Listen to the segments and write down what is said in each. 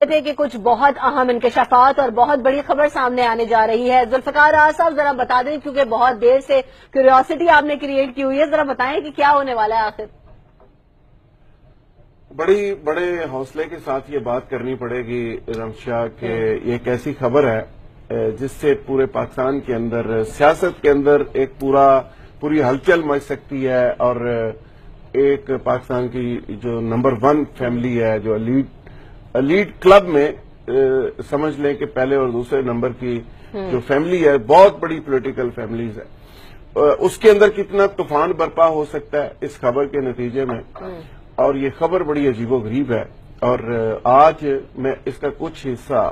تھے کہ کچھ بہت اہم انکشافات اور بہت بڑی خبر سامنے آنے جا رہی ہے. ذوالفقار صاحب ذرا بتا دیں کیونکہ بہت دیر سے کیوریوسٹی آپ نے کریٹ کی ہوئی ہے, ذرا بتائیں کہ کیا ہونے والا ہے آخر. بڑے حوصلے کے ساتھ یہ بات کرنی پڑے گی رمشا کہ یہ ایک ایسی خبر ہے جس سے پورے پاکستان کے اندر سیاست کے اندر ایک پوری ہلچل مچ سکتی ہے, اور ایک پاکستان کی جو نمبر 1 فیملی ہے, جو لیڈ کلب میں سمجھ لیں کہ پہلے اور دوسرے نمبر کی جو فیملی ہے, بہت بڑی پولیٹیکل فیملیز ہے, اس کے اندر کتنا طوفان برپا ہو سکتا ہے اس خبر کے نتیجے میں. اور یہ خبر بڑی عجیب و غریب ہے, اور آج میں اس کا کچھ حصہ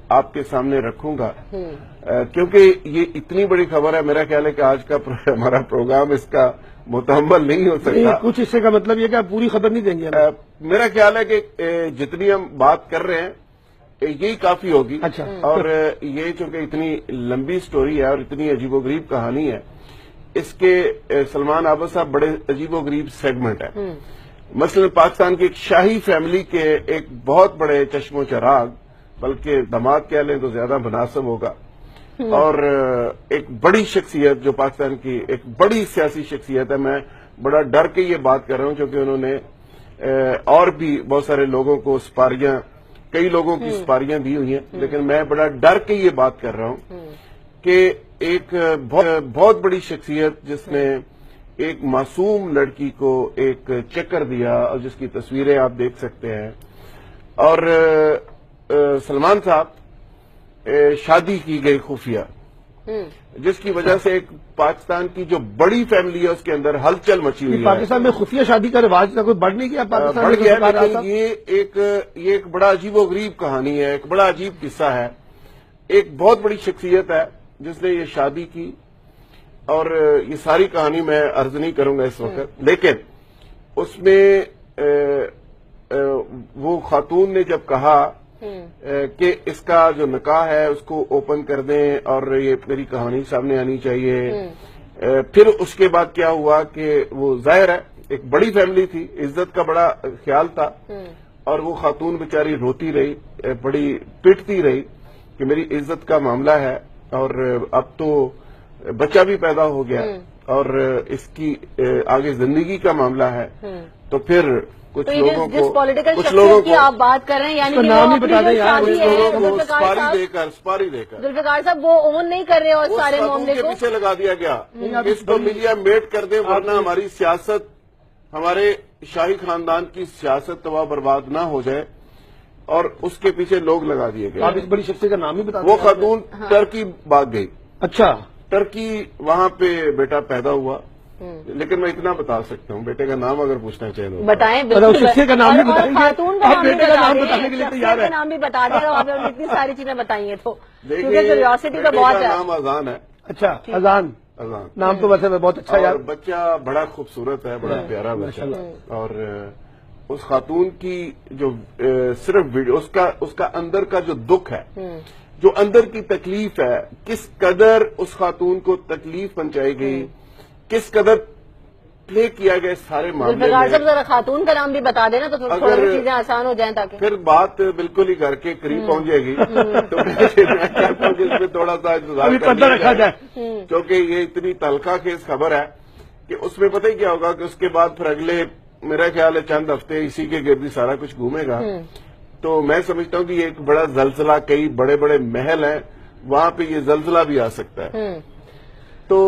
آپ کے سامنے رکھوں گا کیونکہ یہ اتنی بڑی خبر ہے. میرا خیال ہے کہ آج کا ہمارا پروگرام اس کا متحمل نہیں ہو سکتا. کچھ حصے کا مطلب یہ کہ آپ پوری خبر نہیں دیں گے. میرا خیال ہے کہ جتنی ہم بات کر رہے ہیں یہی کافی ہوگی. اچھا. اور یہ چونکہ اتنی لمبی سٹوری ہے اور اتنی عجیب و غریب کہانی ہے, اس کے سلمان عابد صاحب بڑے عجیب و غریب سیگمنٹ ہے. مثلا پاکستان کی ایک شاہی فیملی کے ایک بہت بڑے چشم و چراغ, بلکہ داماد کہہ لیں تو زیادہ مناسب ہوگا, اور ایک بڑی شخصیت جو پاکستان کی ایک بڑی سیاسی شخصیت ہے. میں بڑا ڈر کے یہ بات کر رہا ہوں کیونکہ انہوں نے اور بھی بہت سارے لوگوں کو کئی لوگوں کی سپاریاں دی ہوئی ہیں, لیکن میں بڑا ڈر کے یہ بات کر رہا ہوں کہ ایک بہت بڑی شخصیت جس نے ایک معصوم لڑکی کو ایک چکر دیا, اور جس کی تصویریں آپ دیکھ سکتے ہیں, اور سلمان صاحب شادی کی گئی خفیہ, جس کی وجہ سے ایک پاکستان کی جو بڑی فیملی ہے اس کے اندر ہلچل مچی ہوئی ہے. پاکستان میں خفیہ شادی کا رواج کوئی بڑھ نہیں گیا پاکستان بڑھ گیا, لیکن یہ ایک بڑا عجیب و غریب کہانی ہے, ایک بڑا عجیب قصہ ہے. ایک بہت بڑی شخصیت ہے جس نے یہ شادی کی, اور یہ ساری کہانی میں عرض نہیں کروں گا اس وقت, لیکن اس میں وہ خاتون نے جب کہا کہ اس کا جو نکاح ہے اس کو اوپن کر دیں اور یہ میری کہانی سامنے آنی چاہیے, پھر اس کے بعد کیا ہوا کہ وہ ظاہر ہے ایک بڑی فیملی تھی, عزت کا بڑا خیال تھا, اور وہ خاتون بیچاری روتی رہی, بڑی پیٹتی رہی کہ میری عزت کا معاملہ ہے, اور اب تو بچہ بھی پیدا ہو گیا اور اس کی آگے زندگی کا معاملہ ہے. تو پھر کچھ لوگوں کو آپ بات کر رہے ہیں, یعنی سپاری دے کر ذوالفقار صاحب وہ اون نہیں کر رہے اور سارے معاملے کو پیچھے لگا دیا گیا. اس کو میڈیا میٹ کر دیں ورنہ ہماری سیاست, ہمارے شاہی خاندان کی سیاست تباہ برباد نہ ہو جائے, اور اس کے پیچھے لوگ لگا دیے گئے. آپ اس بڑی شخصیت کا نام ہی بتا دیں. وہ خاتون ٹرکی بھاگ گئی. اچھا. ٹرکی, وہاں پہ بیٹا پیدا ہوا, لیکن میں اتنا بتا سکتا ہوں, بیٹے کا نام اگر پوچھنا چاہیں تو بتائیں. شخصیت کا نام بھی بتائیں گے, خاتون کا بیٹے کا نام بتانے کے لیے تیار ہے. نام بھی بتا دیں, آپ نے اتنی ساری چیزیں بتائی ہیں تو کیوریوسٹی تو بہت ہے. نام اذان ہے. اچھا, اذان نام تو ویسے بہت اچھا یار. بچہ بڑا خوبصورت ہے, بڑا پیارا بچہ, اور اس خاتون کی جو صرف ویڈیو, اس کا اندر کا جو دکھ ہے, جو اندر کی تکلیف ہے, کس قدر اس خاتون کو تکلیف پہنچائی گئی, کس قدر پلے کیا گیا سارے معاملے میں. ذرا خاتون کا نام بھی بتا دینا تو تھوڑی چیزیں آسان ہو جائیں, تاکہ پھر بات بالکل ہی گھر کے قریب پہنچ جائے گی, تو اس میں تھوڑا سا انتظار رکھا جائے, کیونکہ یہ اتنی تلخہ خیز خبر ہے کہ اس میں پتہ ہی کیا ہوگا کہ اس کے بعد پھر اگلے میرا خیال ہے چند ہفتے اسی کے گرد سارا کچھ گھومے گا. تو میں سمجھتا ہوں کہ یہ ایک بڑا زلزلہ, کئی بڑے بڑے محل ہیں وہاں پہ یہ زلزلہ بھی آ سکتا ہے. تو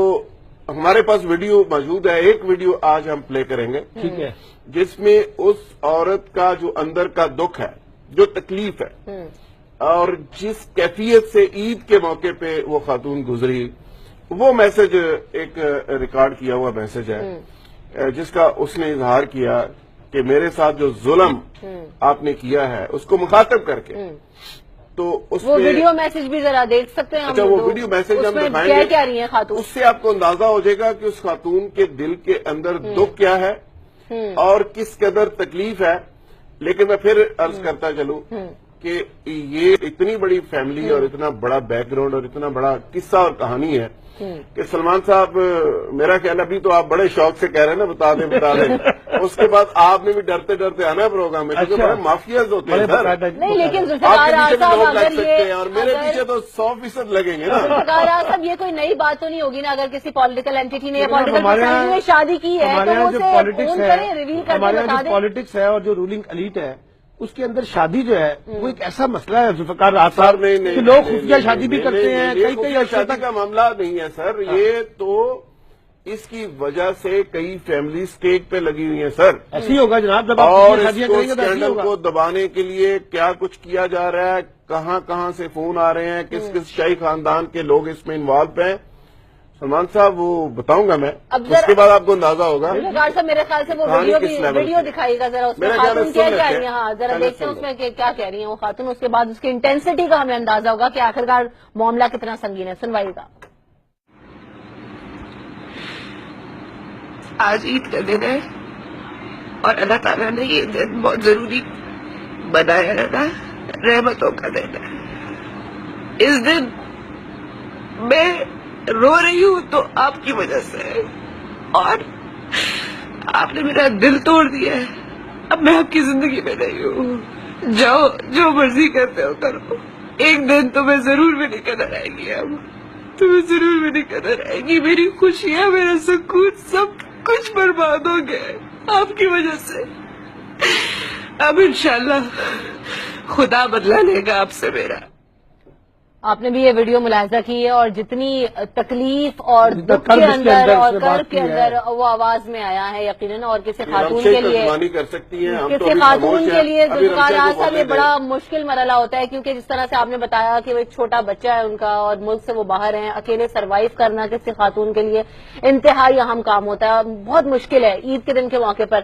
ہمارے پاس ویڈیو موجود ہے, ایک ویڈیو آج ہم پلے کریں گے, ٹھیک ہے, جس میں اس عورت کا جو اندر کا دکھ ہے, جو تکلیف ہے, اور جس کیفیت سے عید کے موقع پہ وہ خاتون گزری, وہ میسج ایک ریکارڈ کیا ہوا میسج ہے جس کا اس نے اظہار کیا کہ میرے ساتھ جو ظلم آپ نے کیا ہے اس کو مخاطب کر کے. تو اس وہ ویڈیو میسج بھی ذرا دیکھ سکتے ہیں. اچھا, وہ ویڈیو میسج ہم دکھائیں گے, کیا رہی ہیں خاتون, اس سے آپ کو اندازہ ہو جائے گا کہ اس خاتون کے دل کے اندر دکھ کیا ہے اور کس قدر تکلیف ہے. لیکن میں پھر عرض کرتا چلوں کہ یہ اتنی بڑی فیملی اور اتنا بڑا بیک گراؤنڈ اور اتنا بڑا قصہ اور کہانی ہے کہ سلمان صاحب میرا خیال ابھی تو آپ بڑے شوق سے کہہ رہے ہیں نا بتا دیں اس کے بعد آپ نے بھی ڈرتے ڈرتے آنا ہے پروگرام میں کیونکہ بڑے مافیاز ہوتے ہیں سر. نہیں لیکن آپ کے پیچھے بھی لوگ لگ سکتے ہیں اور میرے پیچھے تو 100% لگیں گے نا. صاحب یہ کوئی نئی بات تو نہیں ہوگی نا اگر کسی پولیٹیکل اینٹی نے یا پولیٹیکل پرسنالٹی نے شادی کی ہے تو وہ ریویل کر کے بتا دیں. پالیٹکس ہے اور جو رولنگ ایلیٹ ہے اس کے اندر شادی جو ہے وہ ایک ایسا مسئلہ ہے ذوالفقار راز صاحب کہ لوگ خفیہ شادی بھی کرتے ہیں. کئی شادی کا معاملہ نہیں ہے سر, یہ تو اس کی وجہ سے کئی فیملی اسٹیک پہ لگی ہوئی ہیں سر. ایسے ہی ہوگا جناب جب اور اس کو اسکینڈل کو دبانے کے لیے کیا کچھ کیا جا رہا ہے, کہاں کہاں سے فون آ رہے ہیں, کس کس شاہی خاندان کے لوگ اس میں انوالو ہیں. سلمان صاحب وہ بتاؤں گا میں, اس کے بعد آپ کو اندازہ ہوگا. صاحب میرے خیال سے وہ ویڈیو دکھائیے گا ذرا, اس میں خاتون کیا کہہ رہی ہیں. ہاں ذرا دیکھتے ہیں اس میں کیا کہہ رہی ہیں وہ خاتون, اس کے بعد اس کی انٹینسٹی کا ہمیں اندازہ ہوگا کہ آخرکار معاملہ کتنا سنگین ہے. سنوائیے گا. آج عید کا دن ہے اور اللہ تعالیٰ نے یہ دن بہت ضروری بنایا ہے نا, رحمتوں کا دن ہے. اس دن میں رو رہی ہوں تو آپ کی وجہ سے, اور آپ نے میرا دل توڑ دیا ہے. اب میں آپ کی زندگی میں نہیں ہوں, جاؤ جو مرضی کرتے ہو کرو. ایک دن تمہیں ضرور میری قدر آئے گی, اب تمہیں ضرور میری قدر آئے گی. میری خوشیاں, میرا سکون, سب کچھ برباد ہو گیا آپ کی وجہ سے. اب انشاءاللہ خدا بدلا لے گا آپ سے میرا. آپ نے بھی یہ ویڈیو ملاحظہ کی ہے اور جتنی تکلیف اور دکھ کے اندر اور کرب کے اندر وہ آواز میں آیا ہے یقیناً. اور کسی خاتون کے لیے, کر سکتی ہیں کسی خاتون کے لیے ذوالفقار راز صاحب یہ بڑا مشکل مرحلہ ہوتا ہے, کیونکہ جس طرح سے آپ نے بتایا کہ وہ ایک چھوٹا بچہ ہے ان کا اور ملک سے وہ باہر ہیں. اکیلے سروائیو کرنا کسی خاتون کے لیے انتہائی اہم کام ہوتا ہے, بہت مشکل ہے عید کے دن کے موقع پر.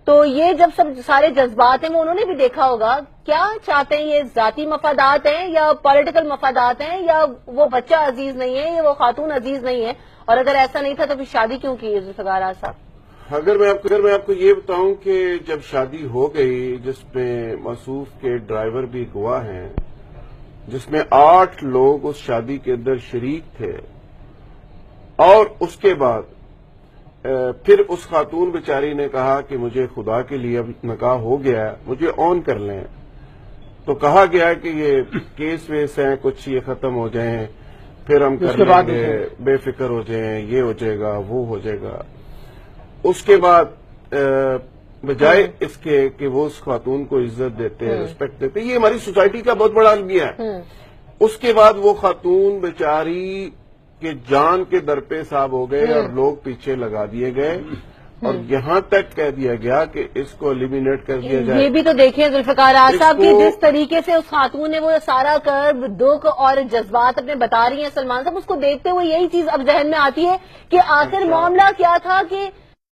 تو یہ جب سب سارے جذبات ہیں وہ انہوں نے بھی دیکھا ہوگا, کیا چاہتے ہیں, یہ ذاتی مفادات ہیں یا پولیٹیکل مفادات ہیں, یا وہ بچہ عزیز نہیں ہے یا وہ خاتون عزیز نہیں ہے, اور اگر ایسا نہیں تھا تو پھر شادی کیوں کی ذوالفقار راز صاحب؟ اگر میں آپ کو یہ بتاؤں کہ جب شادی ہو گئی جس میں موصوف کے ڈرائیور بھی گواہ ہیں, جس میں 8 لوگ اس شادی کے اندر شریک تھے, اور اس کے بعد پھر اس خاتون بیچاری نے کہا کہ مجھے خدا کے لیے اب نکاح ہو گیا ہے, مجھے آن کر لیں, تو کہا گیا کہ یہ کیس ویس ہیں کچھ, یہ ختم ہو جائیں پھر ہم کر لیں گے, بے فکر ہو جائیں, یہ ہو جائے گا وہ ہو جائے گا. اس کے بعد بجائے اس کے کہ وہ اس خاتون کو عزت دیتے, ریسپیکٹ دیتے, یہ ہماری سوسائٹی کا بہت بڑا المیہ ہے. اس کے بعد وہ خاتون بیچاری کہ جان کے در پہ صاحب ہو گئے اور لوگ پیچھے لگا دیے گئے, اور یہاں تک کہہ دیا گیا کہ اس کو ایلیمینیٹ کر دیا جائے. یہ بھی تو دیکھیں ذوالفقار راز صاحب کی جس طریقے سے اس خاتون نے وہ سارا کرب, دکھ اور جذبات اپنے بتا رہی ہیں سلمان صاحب, اس کو دیکھتے ہوئے یہی چیز اب ذہن میں آتی ہے کہ آخر معاملہ کیا تھا کہ